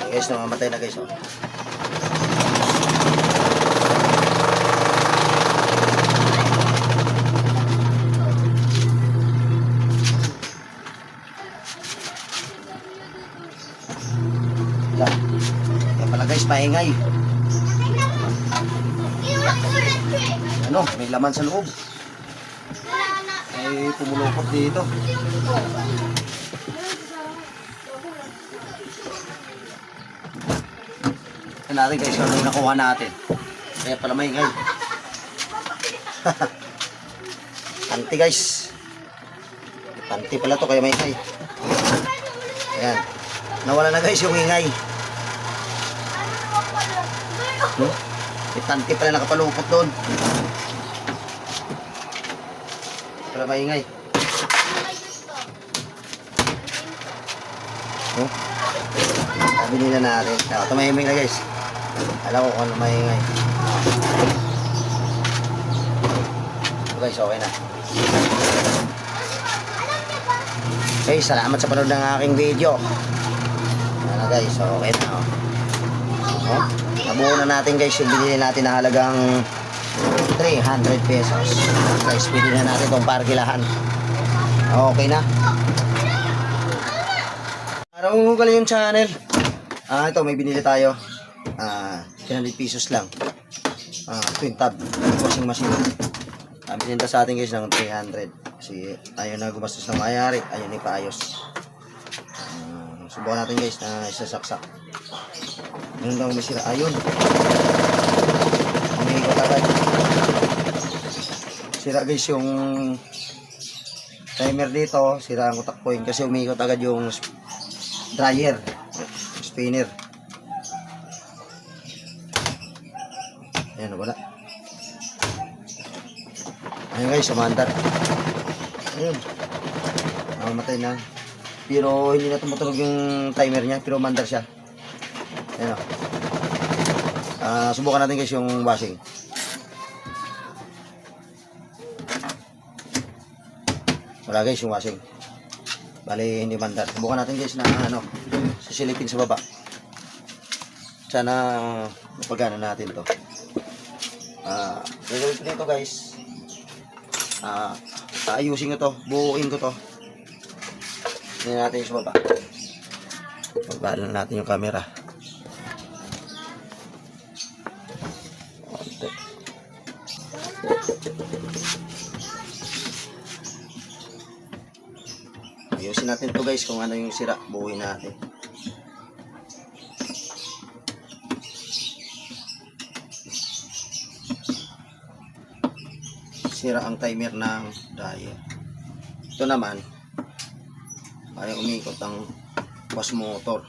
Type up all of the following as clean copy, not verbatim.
Guys, namamatay na guys. Oh. Kaya pala guys, maingay. Ano, may laman sa loob. Ay, pumulupot dito. Ito natin guys, ano yung nakuha natin. Kaya pala maingay. Panty guys. Panty pala to, kaya maingay. Ayan. Nawala na guys yung ingay. May panty pala nakapalupot doon. Para maingay. Sabi nila natin. Tumahimik na guys. Alam ko kung ano maingay. Guys, okay na. Okay, salamat sa panood ng aking video. Ano guys, okay na. Oh. Nabuo na natin guys yung binili natin na halagang 300 pesos. Guys, pili na natin itong parkilahan. Okay na. Para umugal yung channel. Ito may binili tayo. 300 pesos lang. Twin tab washing machine. Bininta sa atin guys ng 300. Kasi ayaw na gumastos ng mayari. Ayaw na ipaayos. Subukan natin guys na isasaksak. Yun lang may sira. Ayun. Umiikot agad. Sira guys yung timer dito. Sira ang utak point kasi umiikot agad yung dryer. Spinner. Ayan, wala. Ayan guys, sumandar. Ayun. Mamatay na. Pero hindi na tumutunog yung timer niya. Pero mandar siya. Ayan o. Subukan natin guys yung washing. Wala guys yung washing. Bali hindi mandar. Subukan natin guys na sisilipin sa baba. Sana mapagana natin to. Gagawin ko dito guys. Ayusin ko to. Buuin ko to. Tingnan natin sa baba. Pagbalan natin yung camera. Ayusin natin to guys kung ano yung sira. Buuin natin. Sira ang timer ng dryer. Ito naman ay umikot ang wash motor.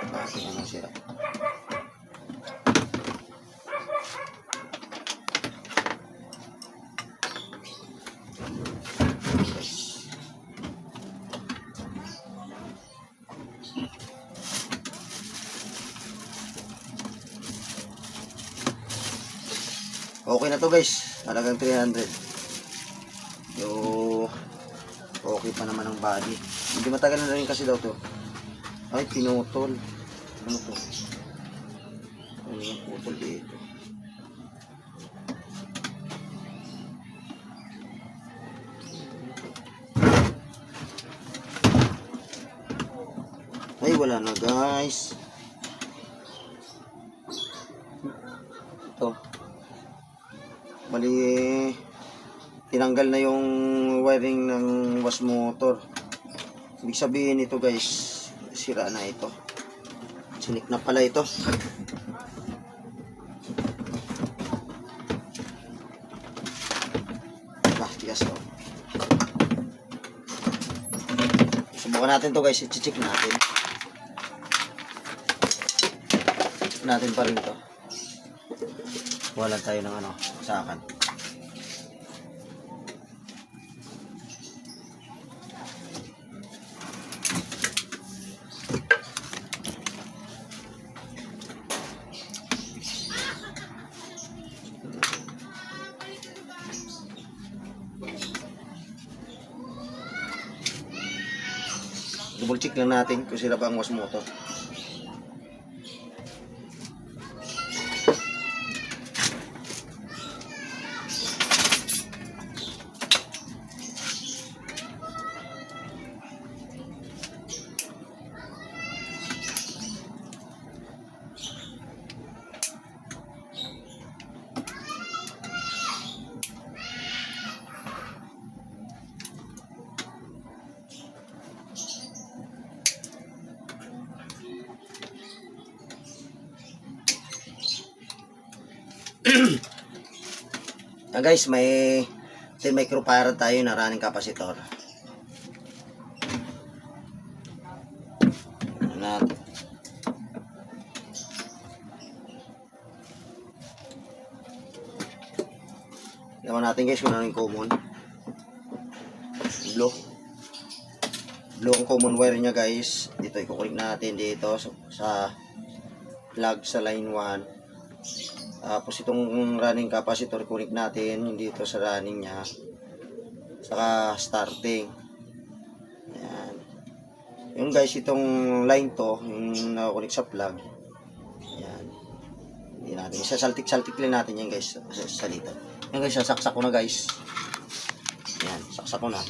Bakit naman sira? Okay na to guys, talagang 300. Okay pa naman ang body. Hindi matagal na rin kasi daw to. Ay, pinutol. Ano to? Ano yung putol dito? Ay, wala na guys. Ito. Bali, tinanggal na yung wiring ng wash motor. Ibig sabihin ito guys, sira na ito. Sinik na pala ito. Tigas to. Subukan natin to guys, i-check natin. Check natin pa rin to. Wala tayo ng sakan. Double check lang natin kung sila ba ang wash motor. Guys, may 10 microfarad tayo na running capacitor. Natin. Laman natin guys kung ano yung common. Blue ang common wire nya guys. Dito i-connect natin dito sa plug sa line 1. Tapos itong running capacitor connect natin dito sa running nya, saka starting. Ayan. Yung guys, itong line to, yung nakakonect sa plug. Ayan. Hindi natin, sasaltik-saltik lang natin yan guys sa dito. Yan guys, sasaksak ko na guys. Ayan, saksak ko na.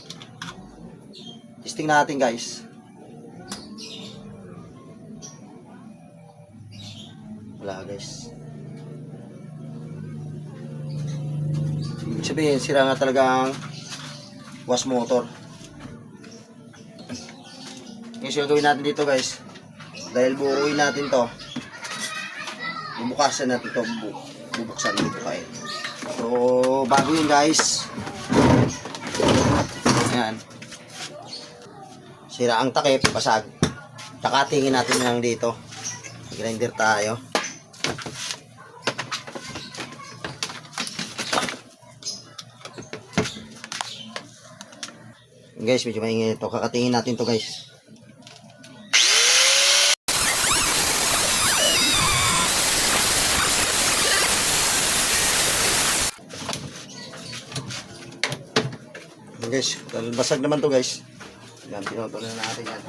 Testing natin guys. Wala guys. Ibig sabihin, sira nga talagang wash motor. Ngayon, gawin natin dito guys, dahil buuin natin to, bubukasan natin to, bubuksan dito kahit. So, bago yun guys, ayan, sira ang takip, basag, kakatingin natin lang dito, grinder tayo. Guys, medyo maingay ito. Kakatingin natin to guys. Guys, basag naman to guys. Yan, pinutuloy na natin yan.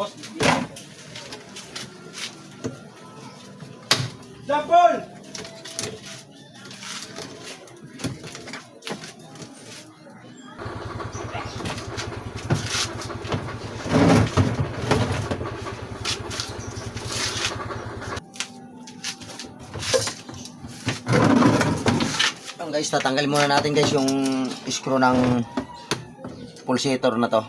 Japol! Guys, tatanggalin muna natin guys yung screw ng pulsator na to.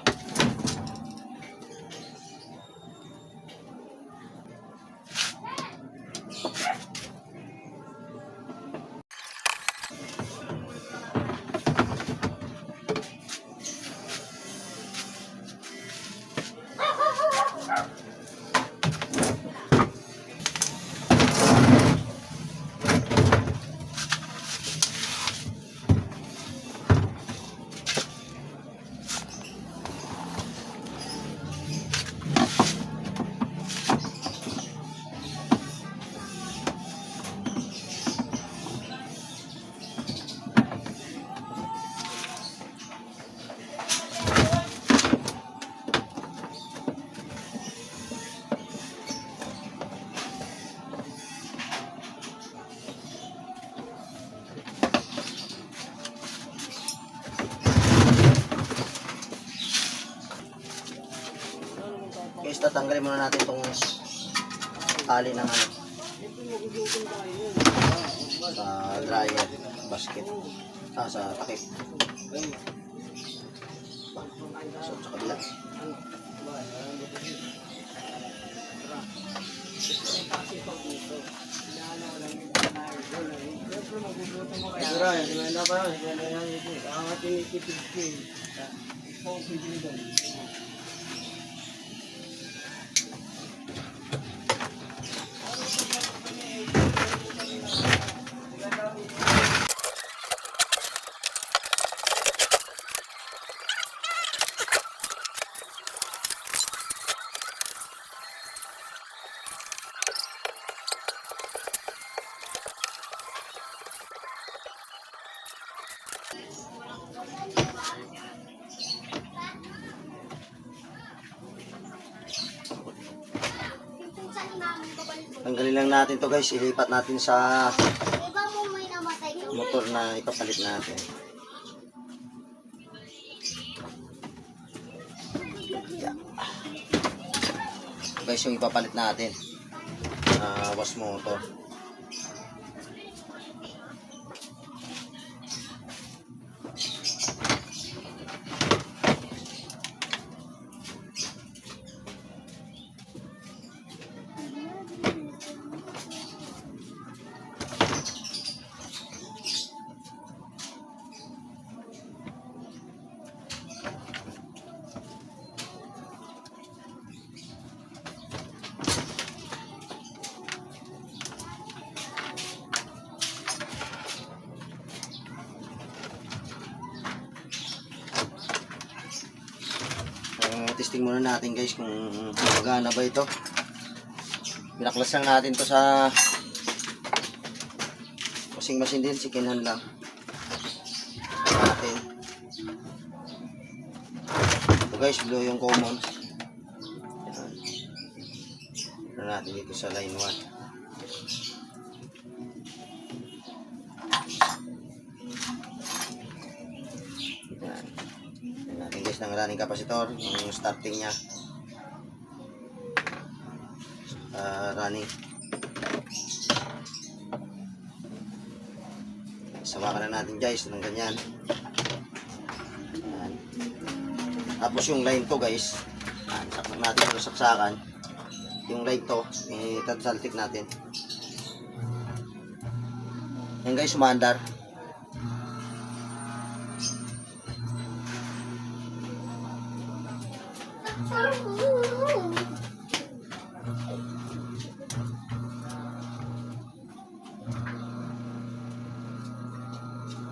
Guys, tatanggalin muna natin itong tali ng ano, sa dryer basket, sa takip. So, sa kabila. Tanggalin lang natin to guys, ilipat natin sa Iba mo may namatay ka. motor na ipapalit natin. Yeah. Guys, yung ipapalit natin. Was motor. Testing muna natin guys kung magana ba ito. Binaklas lang natin to sa washing machine din, sikinhan lang natin. Ito guys, blue yung common. Yan. Ito natin dito sa line 1. Ng running capacitor, yung starting niya running. Sawakan na natin guys ng ganyan. Ayan. Tapos yung line to guys, saksak natin yung saksakan. Yung line to itasaltik natin. Yan guys, umandar.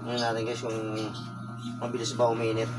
Ano natin guys kung mabilis ba uminit.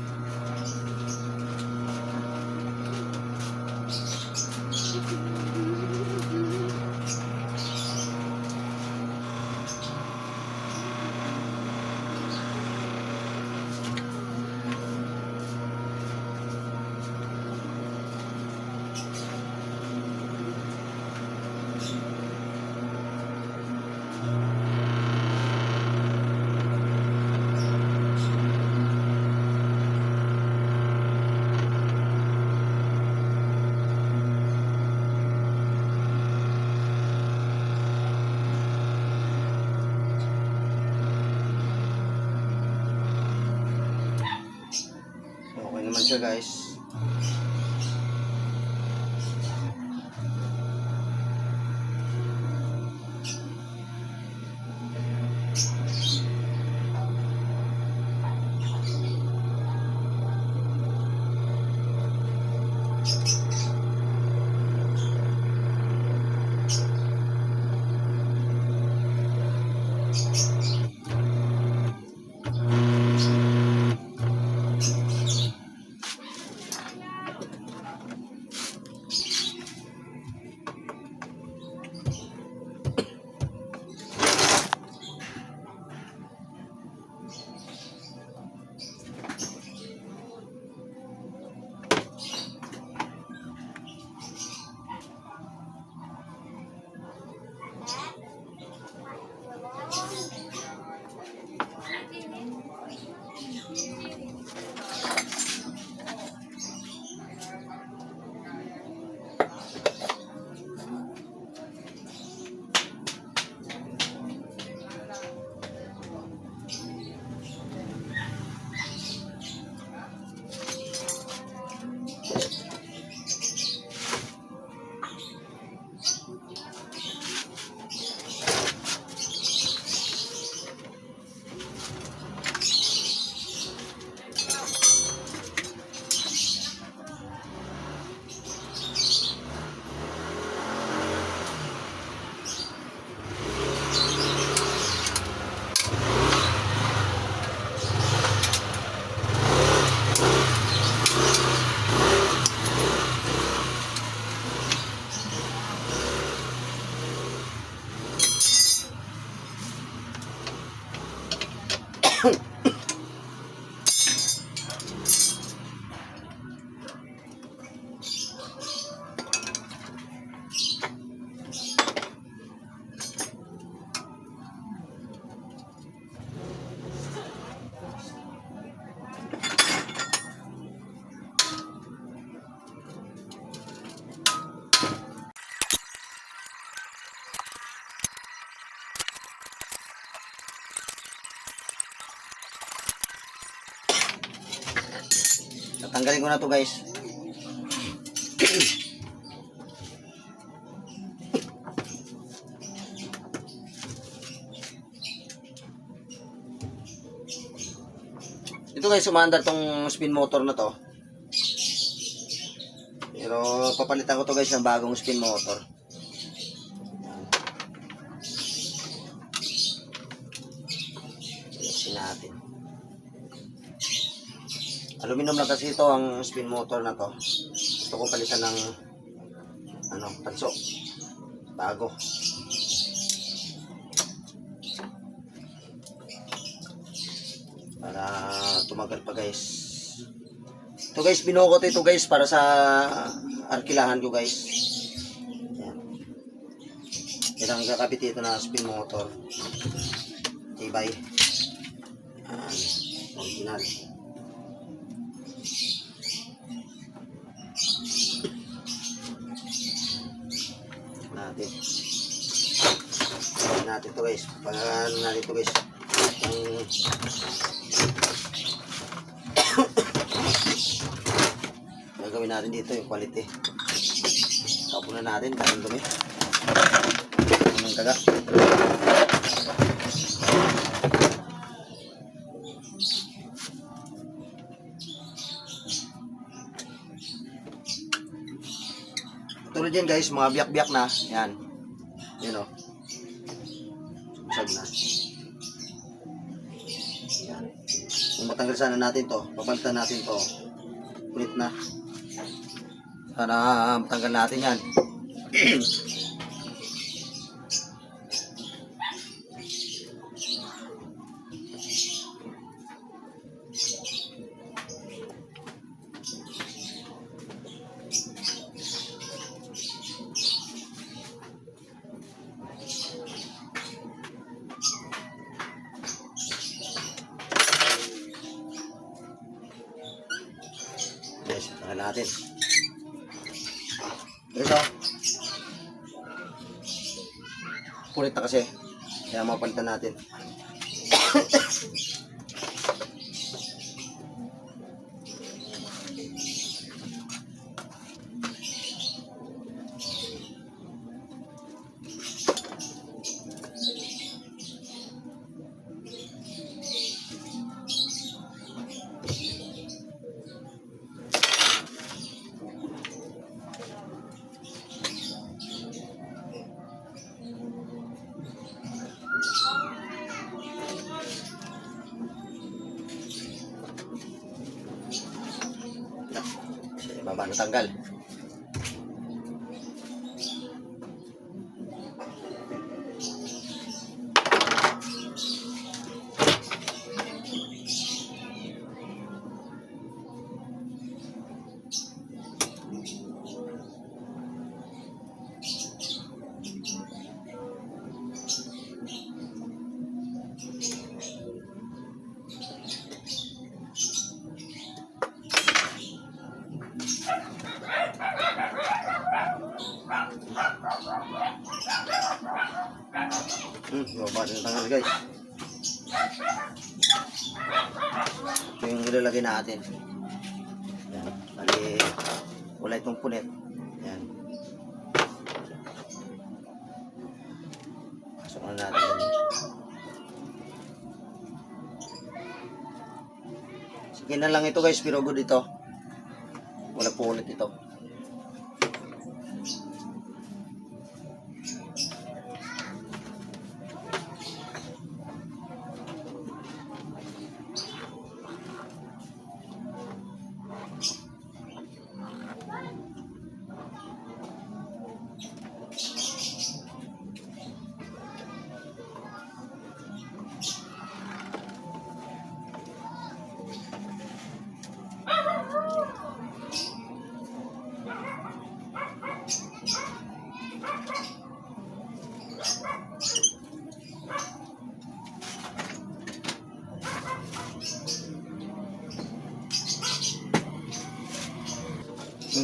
Okay naman siya guys. Tanggalin ko na to guys. Ito guys, umaandar tong spin motor na to. Pero papalitan ko to guys ng bagong spin motor. Ayusin natin. Aluminum na kasi ito ang spin motor na to. Gusto ko palitan ng tanso. Bago. Para tumagal pa guys. Ito guys, binukot ito guys para sa arkilahan ko guys. Yan. Yan ang kakabit ito na spin motor. Tibay. Yan. Original. Natin. Natin ito guys. Pag natin ito guys. Gagawin natin dito yung quality. Tapon na natin dahil dumi. Anong kaga. Tulad yan guys, mga biyak-biyak na. Yan. Yan o. Susag na. Yan. Kung matanggal sana natin to, papalitan natin to. Ulit na. Sana matanggal natin yan. Yes, tanggal natin. Ito. Kulit na kasi. Kaya mapalitan natin. Baba na tanggal. Baba na tanggal guys. Ito yung ilalagay natin. Yan. Bali, wala itong punit. Yan. Pasok na natin. Sige na lang ito guys, pero good ito. Wala punit ito.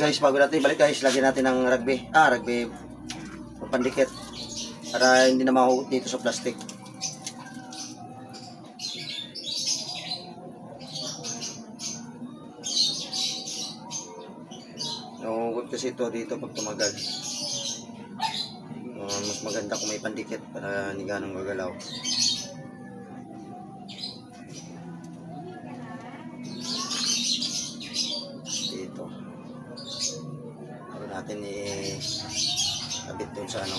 Guys, bago natin balik guys, lagyan natin ng rugby. Rugby pandikit para hindi na mahuhut dito sa plastic. malambot kasi ito dito pag tumagal. Mas maganda kung may pandikit para hindi ganong gagalaw. Dito. Para natin i-abit dun sa ano.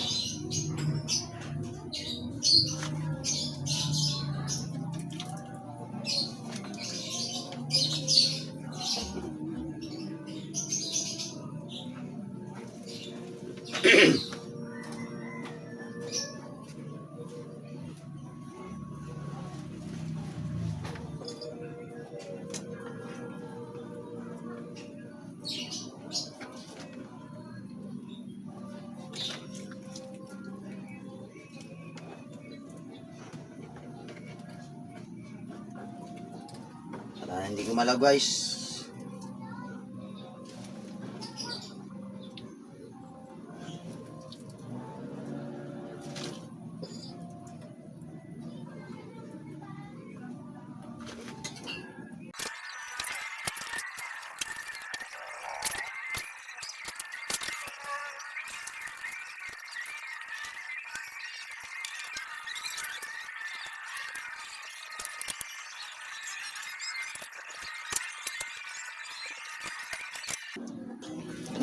Para hindi gumalaw guys.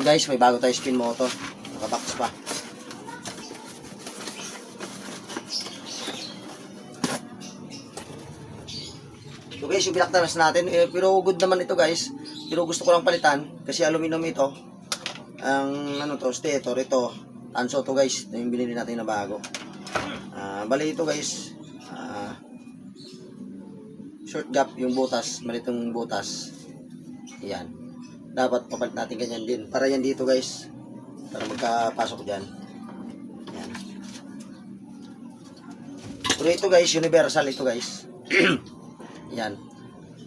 Guys, may bago tayo spin motor. Nakabox pa. So guys, yung binaktanas natin, pero good naman ito guys. Pero gusto ko lang palitan kasi aluminum ito. Ang ano to, stator ito. Tanso to guys, yung binili natin na bago. Bali ito guys. Short gap yung butas, malitong butas. Yan. Dapat papalit natin ganyan din. Para yan dito guys. Para magkapasok dyan. Yan. Pero ito guys, universal ito guys. Yan.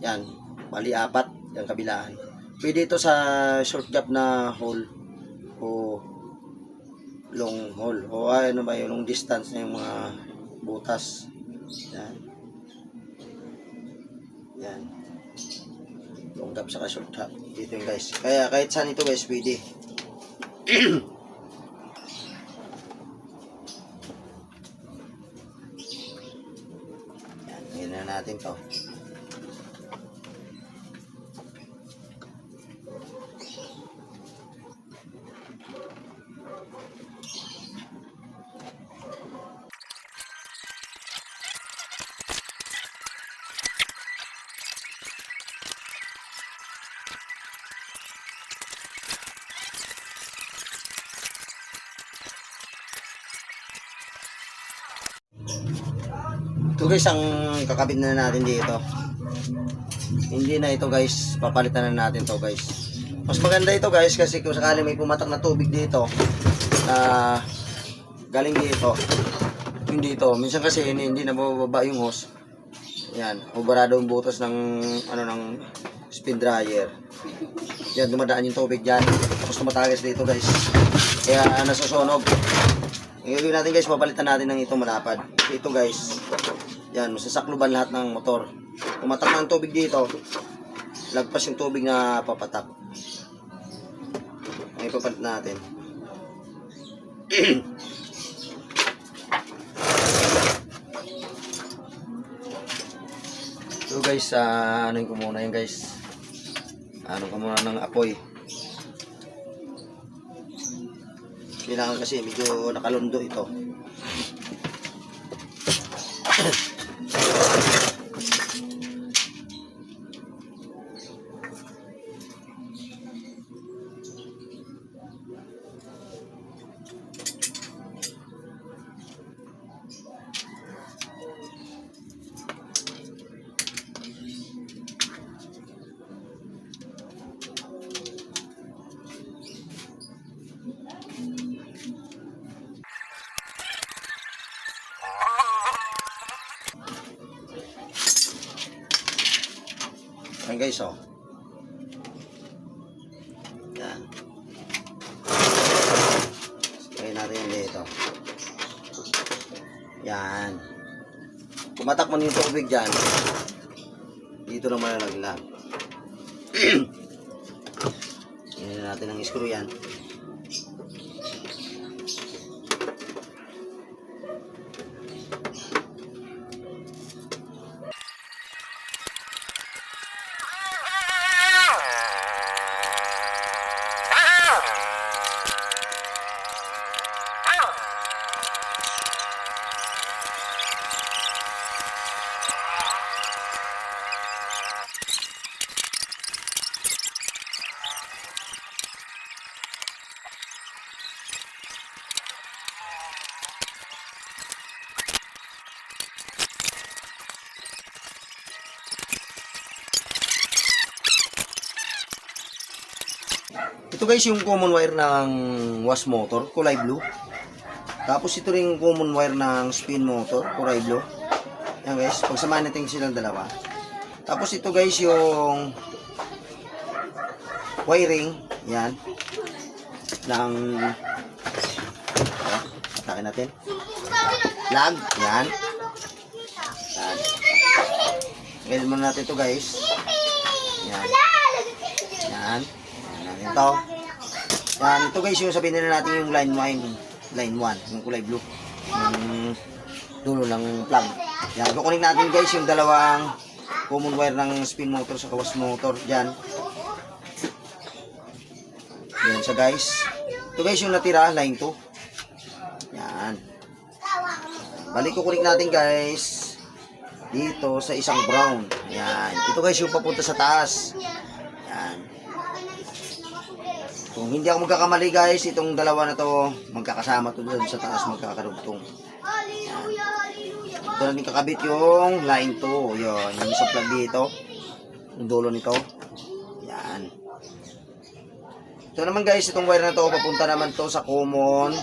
Yan. Bali 4. Yung kabilaan. Pwede ito sa short gap na hole. O long hole. O ano ba yung long distance na yung mga butas. Yan. Yan. Long gap saka short gap. Dito yung guys. Kaya kahit saan ito guys, pwede. Yan, ngayon na natin to. Ito guys, ang kakabit na natin dito. Hindi na ito guys, papalitan na natin to guys. Mas maganda ito guys kasi kung sakali may pumatak na tubig dito na galing dito, hindi dito. Minsan kasi hindi na bababa yung hose. Yan, ubarado yung butas ng ano ng spin dryer. Yan, dumadaan yung tubig diyan. Tapos tumatagas dito guys. Kaya nasusunog. Yung gagawin natin guys, papalitan natin ng ito malapad. Ito guys, yan, masasakluban lahat ng motor. Pumatak ng tubig dito, lagpas yung tubig na papatak. Ang ipapalit natin. So guys, ano ko muna yan guys. Ano ko muna ng apoy. Kailangan kasi medyo nakalundo ito. Ayan guys, oh. Yan. Lagay natin yan dito. Yan. Pumatak mo yung tubig dyan. Dito naman nalaglag. Sinili natin ang screw yan. Ito guys yung common wire ng wash motor, kulay blue. Tapos ito rin yung common wire ng spin motor, kulay blue. Yan guys, pagsamahin natin silang dalawa. Tapos ito guys yung wiring, yan. Ng atakin natin. Plug, yan. Yan. Gawin muna natin ito guys. Yan. Yan. Ito. Yan, ito guys yung sabihin nila natin yung line 1, yung kulay blue. Yung dulo ng plug. Yan, kukunin natin guys yung dalawang common wire ng spin motor sa wash motor diyan. Yan siya guys. Ito guys yung natira, line 2. Yan. Balik kukunin natin guys dito sa isang brown. Yan. Ito guys yung papunta sa taas. Yan. Kung hindi ako magkakamali guys, itong dalawa na to, magkakasama to doon sa taas, magkakarugtong. Ito na din kakabit yung line 2. Yun, yung isang plug dito. Yung dulo nito. Yan. Ito naman guys, itong wire na to, papunta naman to sa common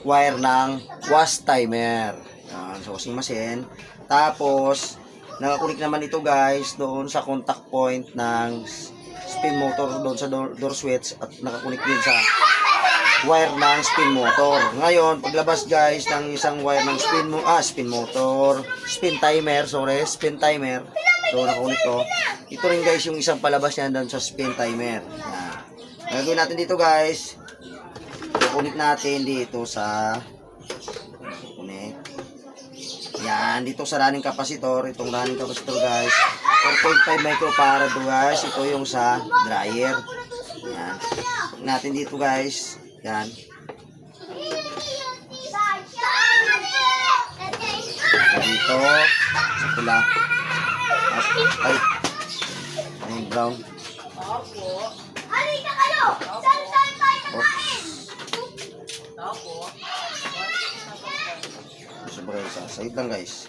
wire ng wash timer. Yan, sa washing machine. Tapos, nakakunik naman ito guys, doon sa contact point ng spin motor doon sa door switch at nakakunik din sa wire ng spin motor. Ngayon, paglabas guys ng isang wire ng spin timer. So, nakakunik to. Ito rin guys yung isang palabas niyan doon sa spin timer. Yan. Gagawin natin dito guys. Kukunik natin dito sa yan, dito sa running capacitor. Itong running capacitor guys, 4.5 microfarad guys. Ito yung sa dryer. Yan. Natin dito guys. Yan. Dito sa pula. Ay. Ay, brown. Halika kayo! Saan tayo kakain? Sobrang isa. Side lang guys.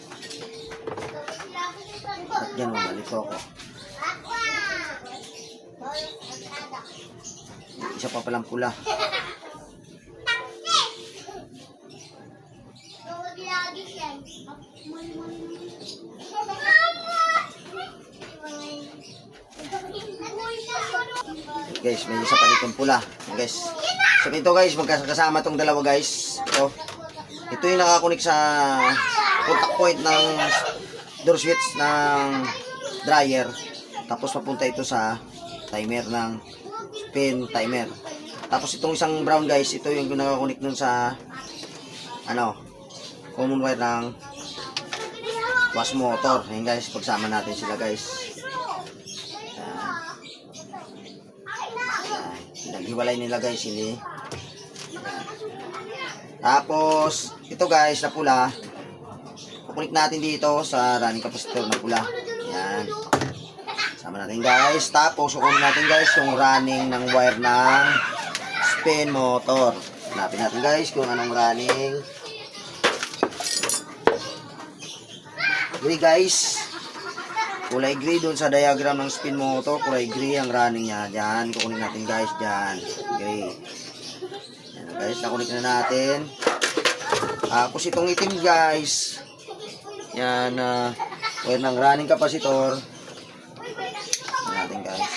At ganun, nalito ako. Isa pa palang pula. Guys, may isa pa ditong pula. Guys. So ito guys, magkasama tong dalawa guys. Ito yung nakakunik sa contact point ng door switch ng dryer. Tapos papunta ito sa timer ng spin timer. Tapos itong isang brown guys, ito yung nakakunik nun sa common wire ng wash motor. Ayan guys, pagsama natin sila guys. Naghiwalay nila guys, hindi. Tapos, ito guys, na pula, kukunik natin dito sa running capacitor na pula. Yan. Sama natin guys. Tapos, kukunin natin guys yung running ng wire ng spin motor. Hanapin natin guys kung anong running. Gray guys. Kulay gray doon sa diagram ng spin motor. Kulay gray ang running niya. Yan, kukunin natin guys. Yan, gray. Guys, nakunik na natin. Tapos itong itim guys. Yan, wire ng running capacitor. Yan natin guys.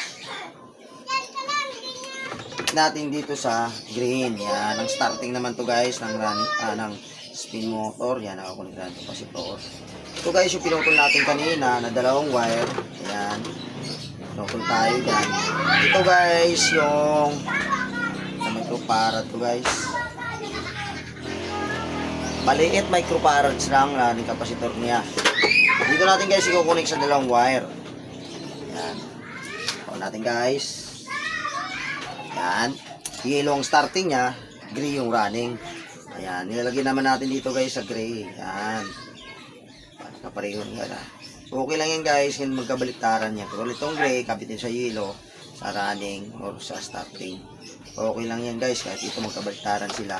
Natin dito sa green. Yan, ang starting naman to guys ng running, ng spin motor. Yan, nakakunik na ng capacitor. Ito guys, yung pinutol natin kanina na dalawang wire. Yan. Nokol tayo dyan. Ito guys, yung microfarad to guys. Maliit microfarads lang na yung capacitor niya. Dito natin guys i-connect sa dalawang wire. Yan. O natin guys. Yan. Yellow ang starting niya, gray yung running. Ayan, nilalagay naman natin dito guys sa gray. Yan. Kapareho nga na. Okay lang yan guys, hindi magkabaliktaran yan. Pero itong gray, kapitin sa yellow, sa running or sa starting. Okay lang yan guys, kahit ito magkabaliktaran sila.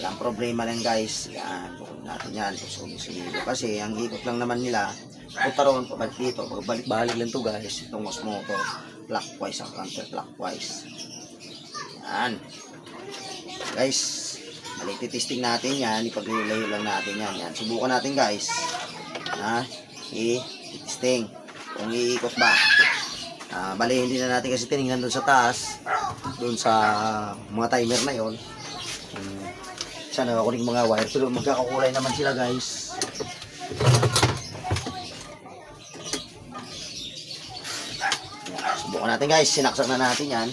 Walang problema lang guys. Yan, bukunin natin yan. Kasi ang ikot lang naman nila, punta roon, pabalik dito. Pagbalik-balik lang to guys. Itong motor, clockwise ang counterclockwise. Yan. Guys, testing natin yan. Ipag-layo lang natin yan. Yan. Subukan natin guys. Ha? I-testing. Kung iikot ba. Bali, hindi na natin kasi tinignan doon sa taas. Doon sa mga timer na yon. Sana ako rin mga wire. Pero magkakakulay naman sila guys. Yan. Subukan natin guys. Sinaksak na natin yan.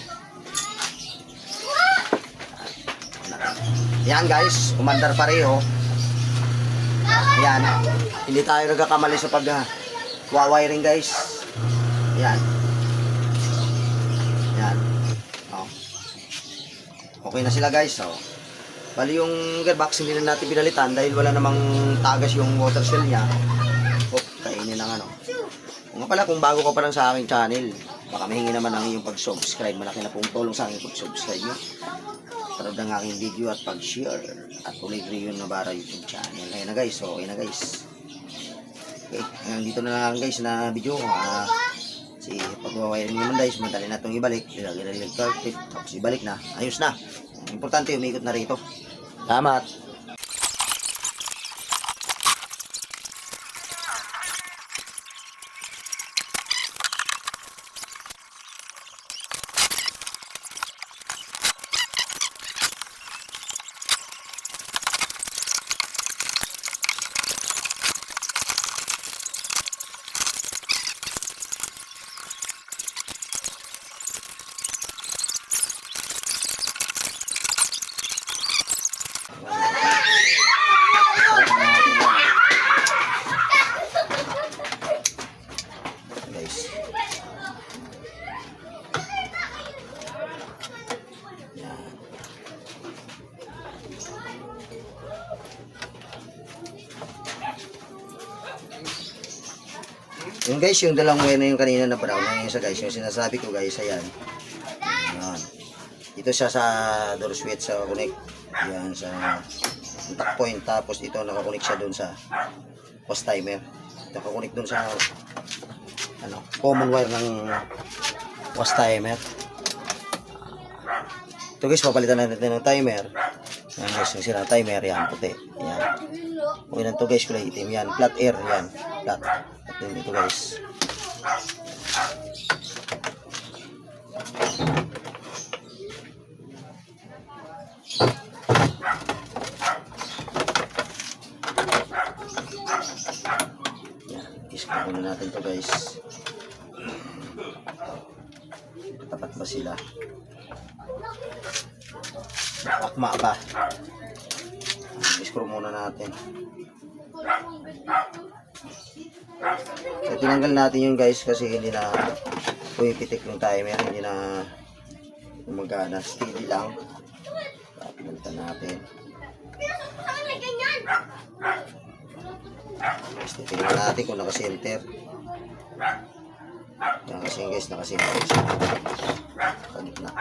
Yan guys, umandar pareho. Yan. Hindi tayo nagkakamali sa pag-wiring guys. Yan. Yan. Oh. Okay na sila guys. Oh. Bali yung gearbox hindi na natin pinalitan dahil wala namang tagas yung water cell niya. Oh, kainin lang ano. Kung pala kung bago ka pa lang sa aking channel, baka mahingi naman ang iyong pag-subscribe. Malaki na pong tulong sa aking pag-subscribe nyo. Parod ng aking video at pag-share at ulit rin yung Nabara YouTube channel. Ayun na guys, so okay na guys. Okay, hanggang dito na lang guys na video. Si pag-wiring naman guys, madali na itong ibalik. Ilagay carpet, tapos ibalik na. Ayos na. Importante, umikot na rito. Salamat! Guys. Yung guys, yung dalawang wire na yung kanina na brown na yun sa guys, yung sinasabi ko guys, ayan. Ayan. Ito siya sa door switch sa connect. Ayan, sa contact point. Tapos ito nakakonect siya dun sa post timer. Nakakonect dun sa ano, common wire ng post timer. Ito guys, papalitan natin ng timer. Ayan guys, yung sira timer, yan, puti. Ayan. Okay lang ito guys, kulay itim. Yan, flat air, yan. Flat. At yun dito guys. Iskapon na natin to guys. Tapat ba sila? Akma ba? I-screw muna natin. So, tinanggal natin yung guys kasi hindi na pumipitik yung timer, hindi na gumagana. Steady lang. Pinalitan natin. Guys, titingnan natin kung naka-center. Yan kasi guys, naka-center siya. Kalit na.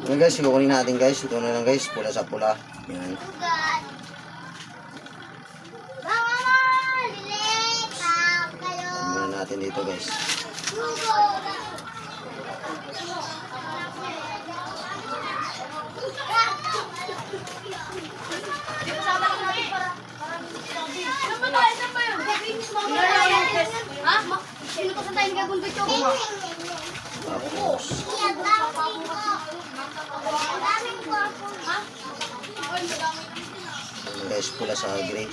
Ngayon guys, kukunin natin guys. Ito na lang guys, pula sa pula. Yan. Ugat. Mama, relax. Kayo. Tingnan natin dito guys. Sino ko sa tayo nagagundot yung Tapos, yan guys, pula sa gray.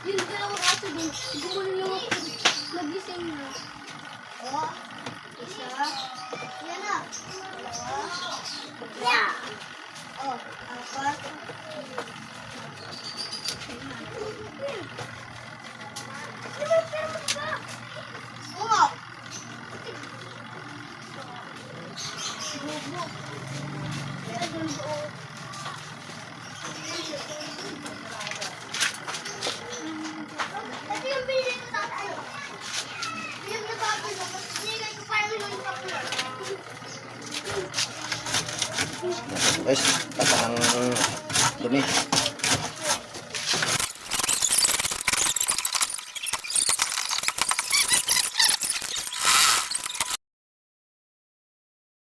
Yung dalawang aso din, gumulo yung nagising na. Oh, isa. Yan na. Dalawa. Yeah. Oh, apat. Oh. Ito yung binili ko sa tayo. Yung nababal mo, tapos nilagay ko parang yung kapula. Guys, tapos ang dumi.